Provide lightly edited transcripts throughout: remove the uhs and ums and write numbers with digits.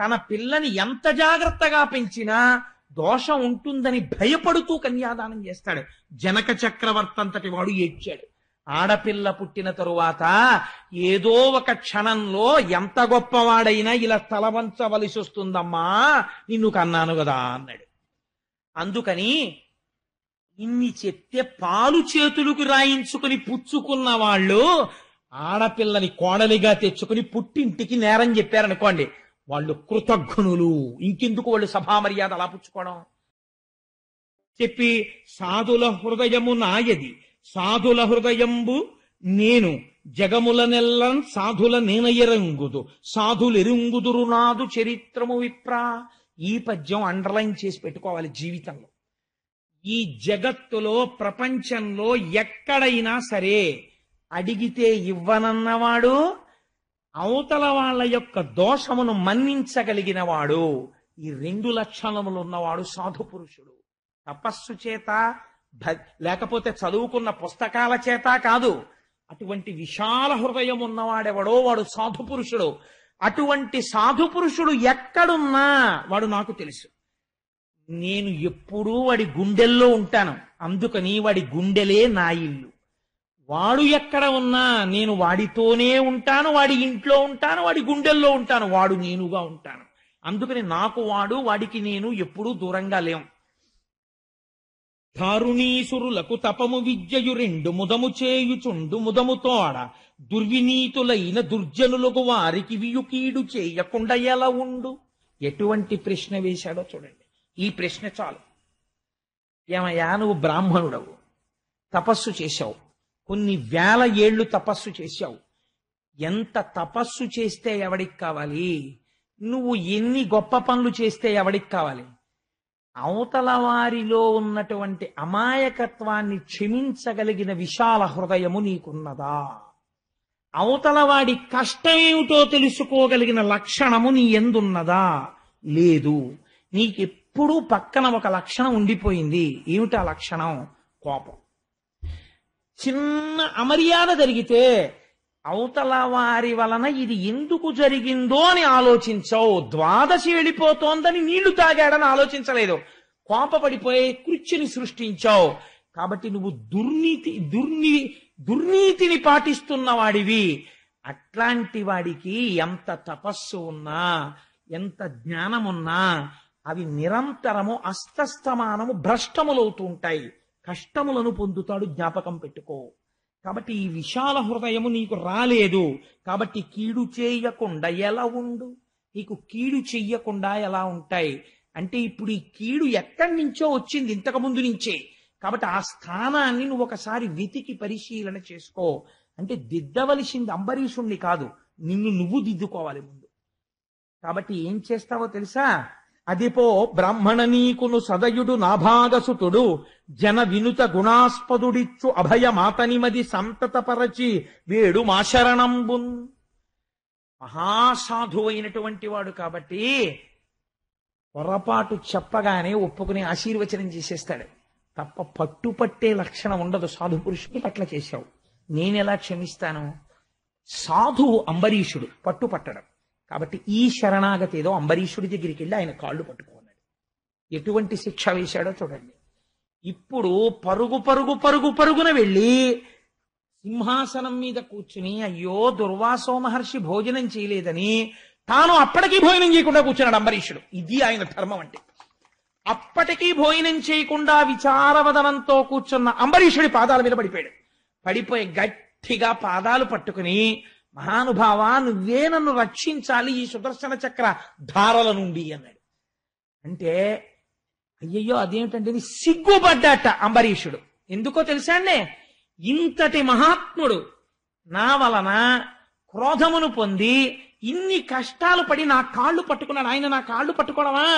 తన పిల్లని ఎంత జాగ్రత్తగా పెంచినా దోషం ఉంటుందని భయపడుతూ కన్యాదానం చేస్తాడు. జనక చక్రవర్తి అంతటి వాడు ఏడ్చాడు. ఆడపిల్ల పుట్టిన తరువాత ఏదో ఒక క్షణంలో ఎంత గొప్పవాడైనా ఇలా తలవంచవలసి వస్తుందమ్మా, నిన్ను కన్నాను కదా అన్నాడు. అందుకని ఇన్ని చెప్తే పాలు చేతులకు రాయించుకుని పుచ్చుకున్న వాళ్ళు ఆడపిల్లని కోడలిగా తెచ్చుకుని పుట్టింటికి నేరం చెప్పారనుకోండి, వాళ్ళు కృతజ్ఞులు. ఇంకెందుకు వాళ్ళు సభామర్యాద అలా పుచ్చుకోవడం? చెప్పి సాధుల హృదయము నాయది, సాధుల హృదయంబు నేను, జగముల నెల్లం సాధుల నేనయరంగుదు, సాధులెరుంగుదురు నాదు చరిత్రము విప్రా. ఈ పద్యం అండర్లైన్ చేసి పెట్టుకోవాలి జీవితంలో. ఈ జగత్తులో ప్రపంచంలో ఎక్కడైనా సరే అడిగితే ఇవ్వనన్నవాడు, అవతల వాళ్ళ యొక్క దోషమును మన్నించగలిగిన వాడు, ఈ 2 లక్షణములు ఉన్నవాడు సాధు పురుషుడు. తపస్సు చేత లేకపోతే చదువుకున్న పుస్తకాల చేత కాదు, అటువంటి విశాల హృదయం ఉన్నవాడెవడో వాడు సాధు పురుషుడు. అటువంటి సాధు పురుషుడు ఎక్కడున్నా వాడు నాకు తెలుసు. నేను ఎప్పుడూ వాడి గుండెల్లో ఉంటాను. అందుకని వాడి గుండెలే నా ఇల్లు. వాడు ఎక్కడ ఉన్నా నేను వాడితోనే ఉంటాను, వాడి ఇంట్లో ఉంటాను, వాడి గుండెల్లో ఉంటాను, వాడు నేనుగా ఉంటాను. అందుకని నాకు వాడు, వాడికి నేను ఎప్పుడూ దూరంగా లేం. దారుణీసురులకు తపము విద్యయు 2 ముదము చేయుచుండు ముదముతోడ, దుర్వినీతులైన దుర్జనులకు వారికి వియుకీడు చేయకుండా ఎలా ఉండు. ఎటువంటి ప్రశ్న వేశాడో చూడండి. ఈ ప్రశ్న చాలు. ఏమయ్యా, నువ్వు బ్రాహ్మణుడవు, తపస్సు చేశావు, కొన్ని వేల ఏళ్లు తపస్సు చేశావు. ఎంత తపస్సు చేస్తే ఎవడికి కావాలి? నువ్వు ఎన్ని గొప్ప పనులు చేస్తే ఎవడికి కావాలి? అవతల వారిలో ఉన్నటువంటి అమాయకత్వాన్ని క్షమించగలిగిన విశాల హృదయము నీకున్నదా? అవతల వాడి కష్టమేమిటో తెలుసుకోగలిగిన లక్షణము నీ ఎందున్నదా? లేదు. నీకెప్పుడూ పక్కన ఒక లక్షణం ఉండిపోయింది. ఏమిటా లక్షణం? కోపం. చిన్న అమర్యాద జరిగితే అవతల వారి వలన ఇది ఎందుకు జరిగిందో అని ఆలోచించవు. ద్వాదశి వెళ్ళిపోతోందని నీళ్లు తాగాడని ఆలోచించలేదు. కోపపడిపోయి కృత్యుని సృష్టించావు. కాబట్టి నువ్వు దుర్నీతిని పాటిస్తున్న వాడివి. అట్లాంటి వాడికి ఎంత తపస్సు ఉన్నా, ఎంత జ్ఞానమున్నా అవి నిరంతరము అస్తస్తమానము భ్రష్టములవుతూ ఉంటాయి. కష్టములను పొందుతాడు, జ్ఞాపకం పెట్టుకో. కాబట్టి ఈ విశాల హృదయము నీకు రాలేదు. కాబట్టి కీడు చేయకుండా ఎలా ఉండు? నీకు కీడు చెయ్యకుండా ఎలా ఉంటాయి అంటే, ఇప్పుడు ఈ కీడు ఎక్కడి నుంచో వచ్చింది, ఇంతకు ముందు నుంచే. కాబట్టి ఆ స్థానాన్ని నువ్వు ఒకసారి వెతికి పరిశీలన చేసుకో. అంటే దిద్దవలసింది అంబరీషుణ్ణి కాదు, నిన్ను నువ్వు దిద్దుకోవాలి ముందు. కాబట్టి ఏం చేస్తావో తెలుసా? అదిపో బ్రాహ్మణ నీకును సదయుడు నాభాగసుతుడు, జన వినుత గుణాస్పదుడిచ్చు అభయ మాతనిమది సంతతపరచి వేడు మా శరణంబున్. మహాసాధు అయినటువంటి వాడు కాబట్టి పొరపాటు చెప్పగానే ఒప్పుకుని ఆశీర్వచనం చేసేస్తాడు తప్ప పట్టుపట్టే లక్షణం ఉండదు. సాధు పురుషుడికి పట్ల చేశావు, నేనెలా క్షమిస్తాను? సాధువు అంబరీషుడు పట్టుపట్టడం. కాబట్టి ఈ శరణాగతి ఏదో అంబరీషుడి దగ్గరికి వెళ్ళి ఆయన కాళ్ళు పట్టుకున్నాడు. ఎటువంటి శిక్ష వేశాడో చూడండి. ఇప్పుడు పరుగున వెళ్ళి సింహాసనం మీద కూర్చుని, అయ్యో దుర్వాసో మహర్షి భోజనం చేయలేదని తాను అప్పటికీ భోజనం చేయకుండా కూర్చున్నాడు అంబరీషుడు. ఇది ఆయన ధర్మం అంటే. అప్పటికీ భోజనం చేయకుండా విచారవదనంతో కూర్చున్న అంబరీషుడి పాదాల మీద పడిపోయి గట్టిగా పాదాలు పట్టుకుని, మహానుభావ నువ్వే నన్ను రక్షించాలి ఈ సుదర్శన చక్ర ధారల నుండి అన్నాడు. అంటే అయ్యయ్యో అదేమిటంటే సిగ్గుపడ్డాట అంబరీషుడు. ఎందుకో తెలుసా అండి? ఇంతటి మహాత్ముడు నా వలన క్రోధమును పొంది ఇన్ని కష్టాలు పడి నా కాళ్ళు పట్టుకున్నాడు, ఆయన నా కాళ్ళు పట్టుకోవడమా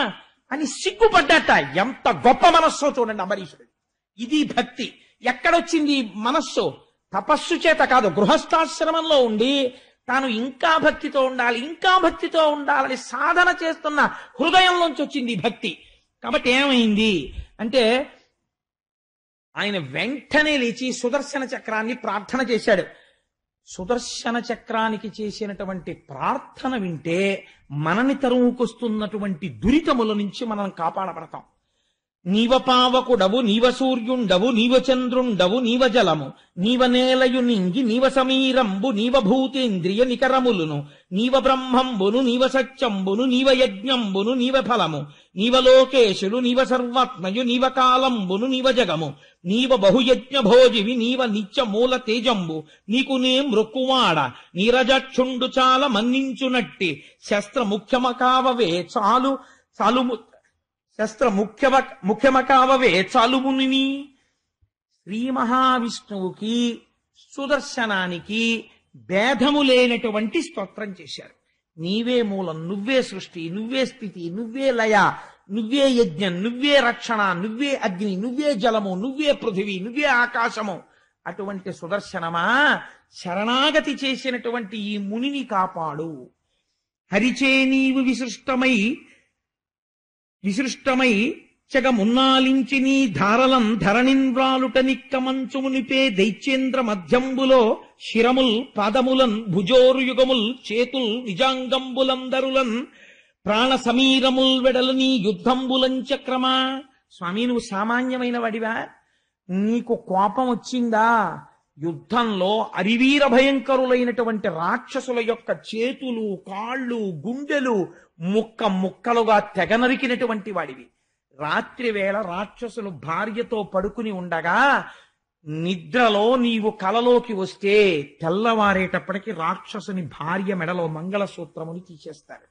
అని సిగ్గుపడ్డాట. ఎంత గొప్ప మనస్సో చూడండి అంబరీషుడు. ఇది భక్తి. ఎక్కడొచ్చింది మనస్సు? తపస్సు చేత కాదు, గృహస్థాశ్రమంలో ఉండి తాను ఇంకా భక్తితో ఉండాలని సాధన చేస్తున్న హృదయంలోంచి వచ్చింది భక్తి. కాబట్టి ఏమైంది అంటే, ఆయన వెంటనే లేచి సుదర్శన చక్రాన్ని ప్రార్థన చేశాడు. సుదర్శన చక్రానికి చేసినటువంటి ప్రార్థన వింటే మనని తరువుకొస్తున్నటువంటి దురితముల నుంచి మనం కాపాడబడతాం. నీవ పావకుడవు, నీవ సూర్యుండవు, నీవ చంద్రుండవు, నీవ జలము, నీవ నేలయు నింగి, నీవ సమీరంబు, నీవ భూతేంద్రియ నికరములును, నీవ బ్రహ్మంబును, నీవ సత్యంబును, నీవ యజ్ఞంబును, నీవ ఫలము, నీవ లోకేశులు, నీవ సర్వాత్మయు, నీవ కాలంబును, నీవ జగము, నీవ బహుయజ్ఞ భోజివి, నీవ నిత్య మూల తేజంబు, నీకు నే మృక్కువాడ, నీరజక్షుండు చాల మన్నించునట్టి, శస్త్ర ముఖ్యమకావవే చాలు చాలు శస్త్ర ముఖ్యమకావవే చాలుముని. శ్రీ మహావిష్ణువుకి సుదర్శనానికి భేదము లేనటువంటి స్తోత్రం చేశారు. నీవే మూలం, నువ్వే సృష్టి, నువ్వే స్థితి, నువ్వే లయ, నువ్వే యజ్ఞం, నువ్వే రక్షణ, నువ్వే అగ్ని, నువ్వే జలము, నువ్వే పృథివీ, నువ్వే ఆకాశము. అటువంటి సుదర్శనమా, శరణాగతి చేసినటువంటి ఈ మునిని కాపాడు. హరిచే నీవు విసృష్టమై చెగమున్నాలించి నీ ధారలం ధరణిన్వ్రాలుట నిక్కమంచుమునిపే దైత్యేంద్ర మధ్యంబులో శిరముల్ పాదములన్ భుజోరుయుగముల్ చేతుల్ నిజాంగంబులందరులన్ ప్రాణ సమీరముల్ వెడలు నీ యుద్ధంబులం చక్రమా. స్వామి, నువ్వు సామాన్యమైన వాడివా? నీకు కోపం వచ్చిందా? యుద్ధంలో అరివీర భయంకరులైనటువంటి రాక్షసుల యొక్క చేతులు, కాళ్ళు, గుండెలు ముక్కలుగా తెగనరికినటువంటి వాడివి. రాత్రి వేళ రాక్షసులు భార్యతో పడుకుని ఉండగా నిద్రలో నీవు కలలోకి వస్తే తెల్లవారేటప్పటికి రాక్షసుని భార్య మెడలో మంగళసూత్రముని తీసేస్తాడు.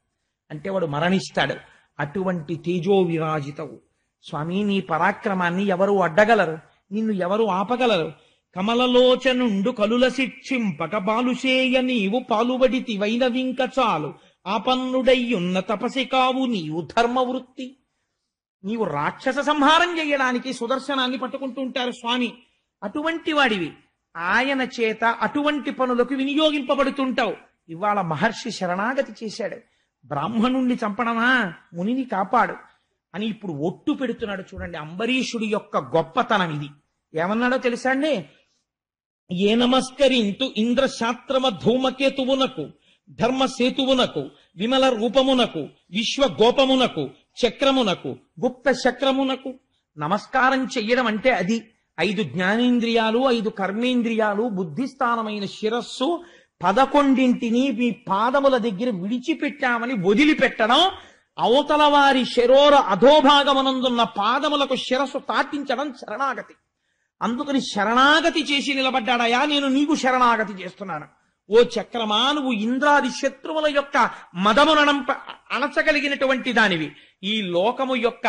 అంటే వాడు మరణిస్తాడు. అటువంటి తేజో విరాజితవు స్వామి. నీ పరాక్రమాన్ని ఎవరు అడ్డగలరు? నిన్ను ఎవరు ఆపగలరు? కమలలోచనుండు కలుల శిక్షింపక బాలుసేయ నీవు పాలుబడితి వైనవింక చాలు, ఆపన్నుడయ్యున్న తపసి కావు నీవు ధర్మవృత్తి. నీవు రాక్షస సంహారం చేయడానికి సుదర్శనాన్ని పట్టుకుంటూ ఉంటారు స్వామి. అటువంటి వాడివి. ఆయన చేత అటువంటి పనులకు వినియోగింపబడుతుంటావు. ఇవాళ మహర్షి శరణాగతి చేశాడు. బ్రాహ్మణుణ్ణి చంపడమా? మునిని కాపాడు అని ఇప్పుడు ఒట్టు పెడుతున్నాడు. చూడండి, అంబరీషుడి యొక్క గొప్పతనం ఇది. ఏమన్నాడో తెలుసా అండి? ఏ నమస్కరింతు ఇంద్రశాస్త్రమ ధూమకేతువునకు, ధర్మసేతువునకు, విమల రూపమునకు, విశ్వగోపమునకు, చక్రమునకు, గుప్త చక్రమునకు నమస్కారం చెయ్యడం అంటే అది. 5 జ్ఞానేంద్రియాలు, 5 కర్మేంద్రియాలు, బుద్ధిస్థానమైన శిరస్సు 11ంటిని మీ పాదముల దగ్గర విడిచిపెట్టామని వదిలిపెట్టడం, అవతల వారి శరోర అధోభాగమనందున్న పాదములకు శిరస్సు తాటించడం శరణాగతి. అందుకని శరణాగతి చేసి నిలబడ్డాడయా, నేను నీకు శరణాగతి చేస్తున్నాను. ఓ చక్రమా, నువ్వు ఇంద్రాది శత్రువుల యొక్క మదమునం అణచగలిగినటువంటి దానివి. ఈ లోకము యొక్క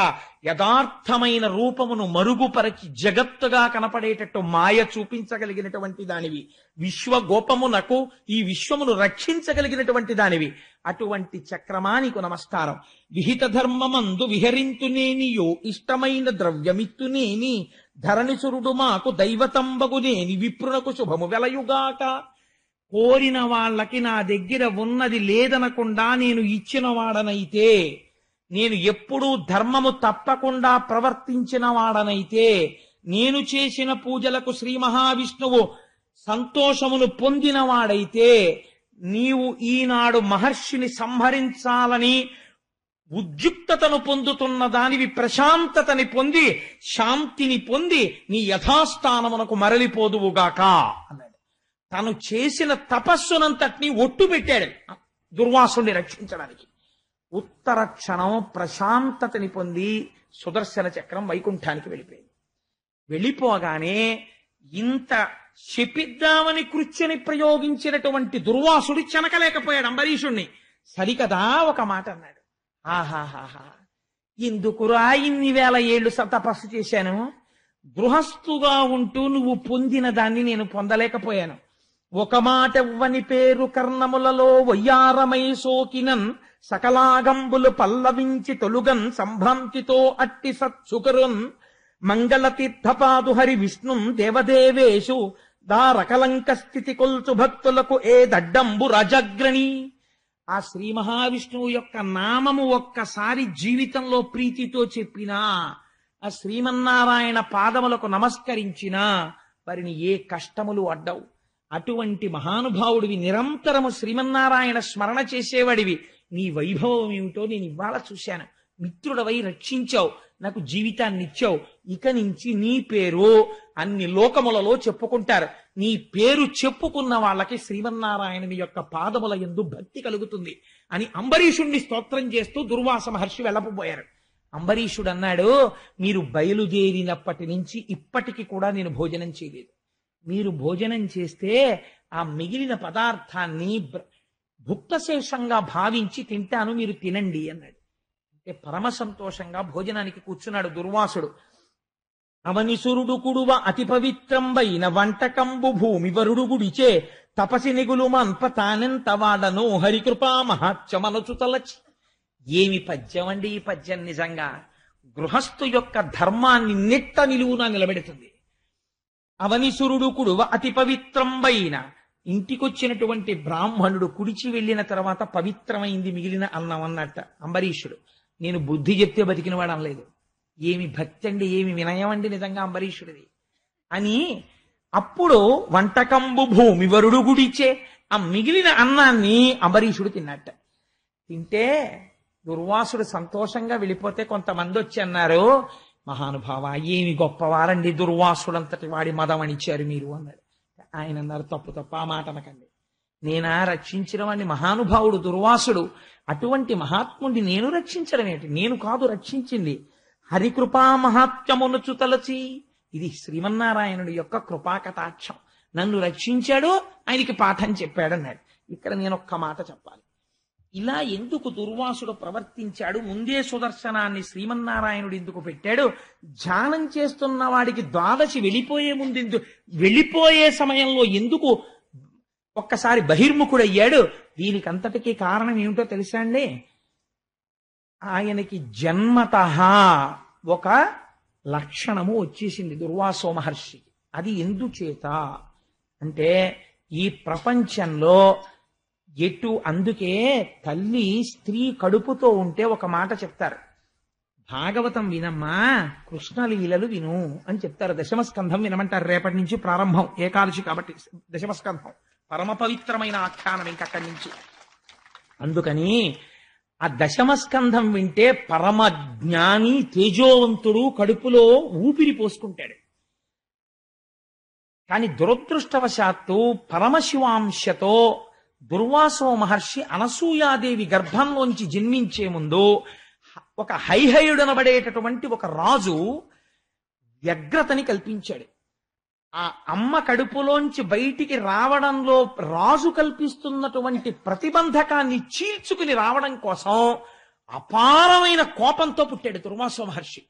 యథార్థమైన రూపమును మరుగుపరచి జగత్తుగా కనపడేటట్టు మాయ చూపించగలిగినటువంటి దానివి. విశ్వగోపమునకు ఈ విశ్వమును రక్షించగలిగినటువంటి దానివి. అటువంటి చక్రమా నీకు నమస్కారం. విహిత ధర్మమందు విహరింతునేనియో ఇష్టమైన ద్రవ్యమిత్తునేని, ధరణిసురుడు మాకు దైవతంబగునేని, విప్రునకు శుభము వెలయుగాక. కోరిన వాళ్ళకి నా దగ్గర ఉన్నది లేదనకుండా నేను ఇచ్చిన వాడనైతే, నేను ఎప్పుడూ ధర్మము తప్పకుండా ప్రవర్తించిన వాడనైతే, నేను చేసిన పూజలకు శ్రీ మహావిష్ణువు సంతోషమును పొందిన వాడైతే, నీవు ఈనాడు మహర్షిని సంహరించాలని ఉద్యుక్తతను పొందుతున్న దానివి, ప్రశాంతతని పొంది శాంతిని పొంది నీ యథాస్థానమునకు మరలిపోదువుగాక అన్నాడు. తను చేసిన తపస్సునంతటినీ ఒట్టు పెట్టాడు దుర్వాసుని రక్షించడానికి. ఉత్తర క్షణం ప్రశాంతతని పొంది సుదర్శన చక్రం వైకుంఠానికి వెళ్ళిపోయింది. వెళ్ళిపోగానే ఇంత శపిద్దామని కృత్యని ప్రయోగించినటువంటి దుర్వాసుడు చెనకలేకపోయాడు అంబరీషుణ్ణి. సరికదా ఒక మాట అన్నాడు, ఆహాహాహా, ఎందుకురా ఇన్ని వేల ఏళ్లు తపస్సు చేశాను? గృహస్థుగా ఉంటూ నువ్వు పొందిన దాన్ని నేను పొందలేకపోయాను. ఒక మాట ఇవ్వని పేరు కర్ణములలో వయ్యారమై సోకినన్, సకలాగంబులు పల్లవించి తొలుగన్ సంభ్రాంతితో అట్టి సత్సుకరున్, మంగళ తీర్థపాదు హరి విష్ణుం దేవదేవేషు దారకలంక స్థితి కొల్చు భక్తులకు ఏ దడ్డంబు రాజగ్రణి. ఆ శ్రీ మహావిష్ణువు యొక్క నామము ఒక్కసారి జీవితంలో ప్రీతితో చెప్పినా, ఆ శ్రీమన్నారాయణ పాదములకు నమస్కరించినా వారిని ఏ కష్టములు అడ్డవు. అటువంటి మహానుభావుడివి, నిరంతరము శ్రీమన్నారాయణ స్మరణ చేసేవాడివి, నీ వైభవం ఏమిటో నేను ఇవాళ చూశాను. మిత్రుడవై రక్షించావు, నాకు జీవితాన్ని ఇచ్చావు. ఇక నుంచి నీ పేరు అన్ని లోకములలో చెప్పుకుంటారు. నీ పేరు చెప్పుకున్న వాళ్ళకి శ్రీమన్నారాయణుని యొక్క పాదముల యందు భక్తి కలుగుతుంది అని అంబరీషుణ్ణి స్తోత్రం చేస్తూ దుర్వాస మహర్షి వెళ్ళకపోయారు. అంబరీషుడు అన్నాడు, మీరు బయలుదేరినప్పటి నుంచి ఇప్పటికి కూడా నేను భోజనం చేయలేదు. మీరు భోజనం చేస్తే ఆ మిగిలిన పదార్థాన్ని భుక్తశేషంగా భావించి తింటాను, మీరు తినండి అన్నాడు. అంటే పరమ సంతోషంగా భోజనానికి కూర్చున్నాడు దుర్వాసుడు. అవనిసురుడు కుడువ అతి పవిత్రంబైన వంటకంబు భూమి వరుడు గుడిచే తపసి నిగులు మన్ప తానెంత వాడను హరికృపా మహాత్యమనచు తలచి. ఏమి పద్యం అండి ఈ పద్యం! నిజంగా గృహస్థు యొక్క ధర్మాన్ని నిట్ట నిలువునా నిలబెడుతుంది. అవనిసురుడు కుడువ అతి పవిత్రంబైన, ఇంటికొచ్చినటువంటి బ్రాహ్మణుడు కుడిచి వెళ్ళిన తర్వాత పవిత్రమైంది మిగిలిన అన్నం అన్నట్ట అంబరీషుడు. నేను బుద్ధి చెప్తే బతికినవాడు అనలేదు. ఏమి భక్తి అండి, ఏమి వినయం అండి నిజంగా అంబరీషుడిది అని. అప్పుడు వంటకంబు భూమి వరుడు గుడిచే, ఆ మిగిలిన అన్నాన్ని అంబరీషుడు తిన్నట్ట. తింటే దుర్వాసుడు సంతోషంగా వెళ్ళిపోతే కొంతమంది వచ్చి అన్నారు, మహానుభావ ఏమి గొప్పవారండి, దుర్వాసుడంతటి వాడి మదమణిచ్చారు మీరు అన్నాడు. ఆయన అన్నారు, తప్పు ఆ మాట అనకండి. నేనా రక్షించిన వాడిని, మహానుభావుడు దుర్వాసుడు. అటువంటి మహాత్ముడిని నేను రక్షించడం ఏంటి? నేను కాదు రక్షించింది, హరికృపా మహాత్మ్యమునచు తలచి. ఇది శ్రీమన్నారాయణుడి యొక్క కృపాకటాక్షం. నన్ను రక్షించాడు, ఆయనకి పాఠం చెప్పాడన్నాడు. ఇక్కడ నేను ఒక్క మాట చెప్పాలి. ఇలా ఎందుకు దుర్వాసుడు ప్రవర్తించాడు? ముందే సుదర్శనాన్ని శ్రీమన్నారాయణుడు ఎందుకు పెట్టాడు? ధ్యానం చేస్తున్న వాడికి ద్వాదశి వెళ్ళిపోయే ముందు, వెళ్ళిపోయే సమయంలో ఎందుకు ఒక్కసారి బహిర్ముఖుడయ్యాడు? దీనికి అంతటికీ కారణం ఏమిటో తెలుసా అండి? ఆయనకి జన్మతః ఒక లక్షణము వచ్చేసింది దుర్వాసో మహర్షికి. అది ఎందుచేత అంటే ఈ ప్రపంచంలో అందుకే తల్లి స్త్రీ కడుపుతో ఉంటే ఒక మాట చెప్తారు, భాగవతం వినమ్మా, కృష్ణలీలలు విను అని చెప్తారు. దశమస్కంధం వినమంటారు. రేపటి నుంచి ప్రారంభం, ఏకాదశి కాబట్టి దశమస్కంధం పరమ పవిత్రమైన ఆఖ్యానం ఇంకక్కడి నుంచి. అందుకని ఆ దశమస్కంధం వింటే పరమ జ్ఞాని తేజోవంతుడు కడుపులో ఊపిరి పోసుకుంటాడు. కానీ దురదృష్టవశాత్తు పరమశివాంశతో దుర్వాసో మహర్షి అనసూయాదేవి గర్భంలోంచి జన్మించే ముందు ఒక హైహయుడనబడేటటువంటి ఒక రాజు వ్యగ్రతని కల్పించాడు. ఆ అమ్మ కడుపులోంచి బయటికి రావడంలో రాజు కల్పిస్తున్నటువంటి ప్రతిబంధకాన్ని చీల్చుకుని రావడం కోసం అపారమైన కోపంతో పుట్టాడు దుర్వాసో మహర్షి.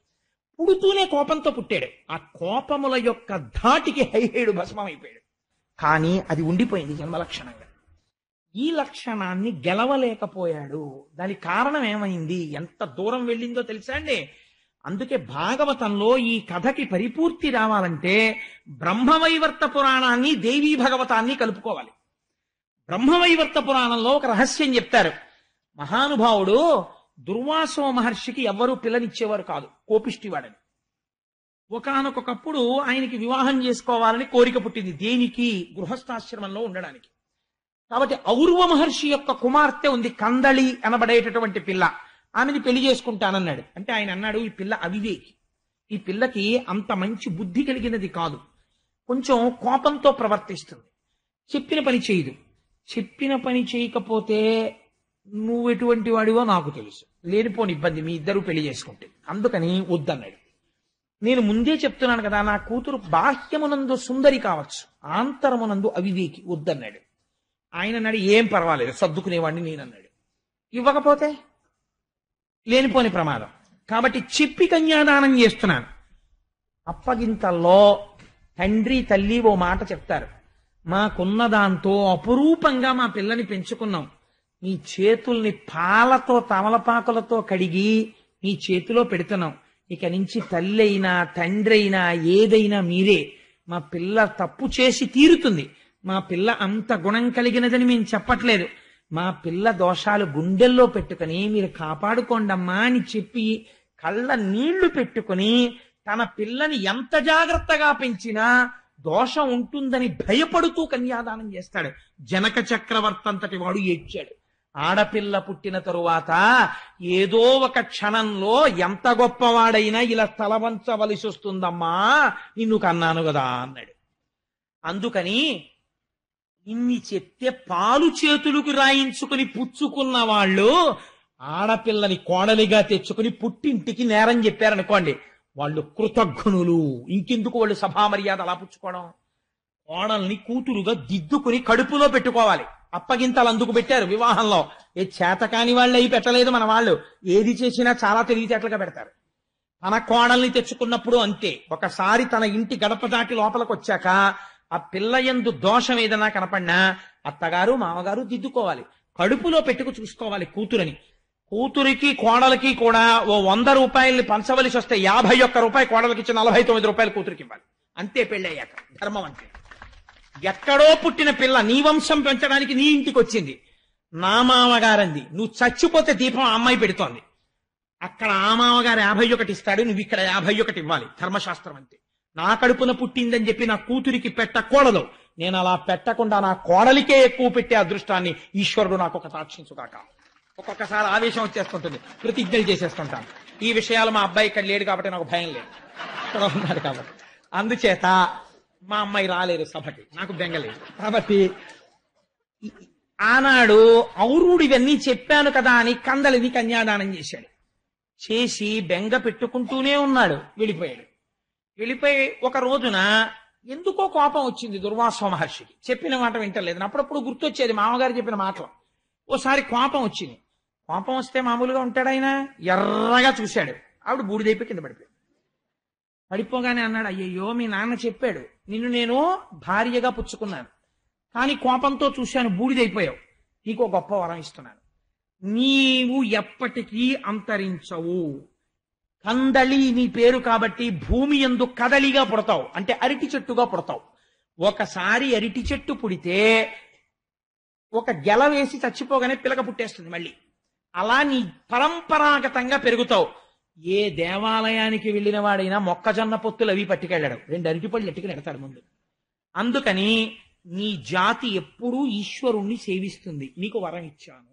పుడుతూనే కోపంతో పుట్టాడు. ఆ కోపముల యొక్క ధాటికి హైహేయుడు భస్మమైపోయాడు. కానీ అది ఉండిపోయింది జన్మలక్షణంగా. ఈ లక్షణాన్ని గెలవలేకపోయాడు. దానికి కారణం ఏమైంది, ఎంత దూరం వెళ్ళిందో తెలుసా అండి? అందుకే భాగవతంలో ఈ కథకి పరిపూర్తి రావాలంటే బ్రహ్మవైవర్త పురాణాన్ని దేవీ భగవతాన్ని కలుపుకోవాలి. బ్రహ్మవైవర్త పురాణంలో ఒక రహస్యం చెప్తారు. మహానుభావుడు దుర్వాసో మహర్షికి ఎవ్వరూ పిల్లనిచ్చేవారు కాదు, కోపిష్టివాడని. ఒకానొకప్పుడు ఆయనకి వివాహం చేసుకోవాలని కోరిక పుట్టింది. దేనికి? గృహస్థాశ్రమంలో ఉండడానికి. కాబట్టి ఔర్వ మహర్షి యొక్క కుమార్తె ఉంది, కందళి అనబడేటటువంటి పిల్ల. ఆమెని పెళ్లి చేసుకుంటానన్నాడు. అంటే ఆయన అన్నాడు, ఈ పిల్ల అవివేకి, ఈ పిల్లకి అంత మంచి బుద్ధి కలిగినది కాదు, కొంచెం కోపంతో ప్రవర్తిస్తుంది, చెప్పిన పని చేయదు. చెప్పిన పని చేయకపోతే నువ్వు ఎటువంటి వాడివో నాకు తెలుసు, లేనిపోని ఇబ్బంది మీ ఇద్దరు పెళ్లి చేసుకుంటే, అందుకని వద్దన్నాడు. నేను ముందే చెప్తున్నాను కదా, నా కూతురు బాహ్యమునందు సుందరి కావచ్చు, ఆంతరమునందు అవివేకి, వద్దన్నాడు. ఆయన అన్నాడు, ఏం పర్వాలేదు సర్దుకునేవాడిని నేనన్నాడు. ఇవ్వకపోతే లేనిపోని ప్రమాదం, కాబట్టి చెప్పి కన్యాదానం చేస్తున్నాను. అప్పగింతల్లో తండ్రి తల్లి ఓ మాట చెప్తారు, మాకున్న దాంతో అపురూపంగా మా పిల్లని పెంచుకున్నాం, మీ చేతుల్ని పాలతో తమలపాకులతో కడిగి మీ చేతిలో పెడుతున్నాం, ఇక నుంచి తల్లి అయినా తండ్రి అయినా ఏదైనా మీరే, మా పిల్ల తప్పు చేసి తీరుతుంది, మా పిల్ల అంత గుణం కలిగినదని మేము చెప్పట్లేదు, మా పిల్ల దోషాలు గుండెల్లో పెట్టుకుని మీరు కాపాడుకోండమ్మా అని చెప్పి కళ్ళ నీళ్లు పెట్టుకుని తన పిల్లని ఎంత జాగ్రత్తగా పెంచినా దోషం ఉంటుందని భయపడుతూ కన్యాదానం చేస్తాడు. జనక చక్రవర్తి అంతటి వాడు ఏడ్చాడు. ఆడపిల్ల పుట్టిన తరువాత ఏదో ఒక క్షణంలో ఎంత గొప్పవాడైనా ఇలా తలవంచవలసి వస్తుందమ్మా, నిన్ను కన్నాను కదా అన్నాడు. అందుకని ఇన్ని చెప్తే పాలు చేతులకు రాయించుకుని పుచ్చుకున్న వాళ్ళు ఆడపిల్లని కోడలిగా తెచ్చుకుని పుట్టింటికి నేరం చెప్పారనుకోండి, వాళ్ళు కృతజ్ఞులు. ఇంకెందుకు వాళ్ళు సభా మర్యాద అలా పుచ్చుకోవడం? కోడల్ని కూతురుగా దిద్దుకుని కడుపులో పెట్టుకోవాలి. అప్పగింతలు అందుకు పెట్టారు వివాహంలో. ఏ చేతకాని వాళ్ళు అయి పెట్టలేదు మన వాళ్ళు. ఏది చేసినా చాలా తెలివితేటలుగా పెడతారు. తన కోడల్ని తెచ్చుకున్నప్పుడు అంతే. ఒకసారి తన ఇంటి గడప దాటి లోపలికి వచ్చాక ఆ పిల్ల యందు దోషం ఏదైనా కనపడినా అత్తగారు మామగారు దిద్దుకోవాలి. కడుపులో పెట్టుకు చూసుకోవాలి కూతురని. కూతురికి కోడలికి కూడా ఓ 100 రూపాయల్ని పంచవలసి వస్తే 51 రూపాయలు కోడలికి ఇచ్చి 49 రూపాయలు కూతురికి ఇవ్వాలి. అంతే పెళ్ళయ్యాక ధర్మం అంటే. ఎక్కడో పుట్టిన పిల్ల నీ వంశం పెంచడానికి నీ ఇంటికి వచ్చింది. నా మామగారంది, నువ్వు చచ్చిపోతే దీపం ఆ అమ్మాయి పెడుతోంది. అక్కడ ఆ మామగారు 51 ఇస్తాడు, నువ్వు ఇక్కడ 51 ఇవ్వాలి. ధర్మశాస్త్రం అంతే. నా కడుపున పుట్టిందని చెప్పి నా కూతురికి పెట్టకూడదు. నేను అలా పెట్టకుండా నా కోడలికే ఎక్కువ పెట్టే అదృష్టాన్ని ఈశ్వరుడు నాకు ఒక సాక్షించుగాక. ఒక్కొక్కసారి ఆవేశం వచ్చేస్తుంటుంది, ప్రతిజ్ఞలు చేసేస్తుంటాను. ఈ విషయాలు మా అబ్బాయి ఇక్కడ లేడు కాబట్టి నాకు భయం లేదు, ఇక్కడ ఉన్నాడు కాబట్టి. అందుచేత మా అమ్మాయి రాలేదు సభకి, నాకు బెంగలేదు. కాబట్టి ఆనాడు ఔరుడు ఇవన్నీ చెప్పాను కదా అని కందలిది కన్యాదానం చేశాడు. చేసి బెంగ పెట్టుకుంటూనే ఉన్నాడు. వెళ్ళిపోయాడు. వెళ్ళిపోయి ఒక రోజున ఎందుకో కోపం వచ్చింది దుర్వాస మహర్షికి. చెప్పిన మాట వింటలేదు. అప్పుడప్పుడు గుర్తొచ్చేది మామగారు చెప్పిన మాటలు. ఓసారి కోపం వచ్చింది. కోపం వస్తే మామూలుగా ఉంటాడాయన. ఎర్రగా చూశాడు. ఆవిడ బూడిదైపోయి కింద పడిపోయాడు. పడిపోగానే అన్నాడు, అయ్యయ్యో మీ నాన్న చెప్పాడు, నిన్ను నేను భార్యగా పుచ్చుకున్నాను, కానీ కోపంతో చూశాను, బూడిదైపోయావు, నీకు గొప్ప వరం ఇస్తున్నాను, నీవు ఎప్పటికీ అంతరించవు. కందళి నీ పేరు కాబట్టి భూమి యందు కదలిగా పుడతావు, అంటే అరటి చెట్టుగా పుడతావు. ఒకసారి అరటి చెట్టు పుడితే ఒక గెల వేసి చచ్చిపోగానే పిలక పుట్టేస్తుంది మళ్ళీ. అలా నీ పరంపరాగతంగా పెరుగుతావు. ఏ దేవాలయానికి వెళ్ళిన వాడైనా మొక్కజొన్న పొత్తులు అవి పట్టుకెళ్ళాడు, 2 అరటిపళ్ళు ఎట్టుకుని ఎడతాడు ముందు. అందుకని నీ జాతి ఎప్పుడూ ఈశ్వరుణ్ణి సేవిస్తుంది. నీకు వరం ఇచ్చాను.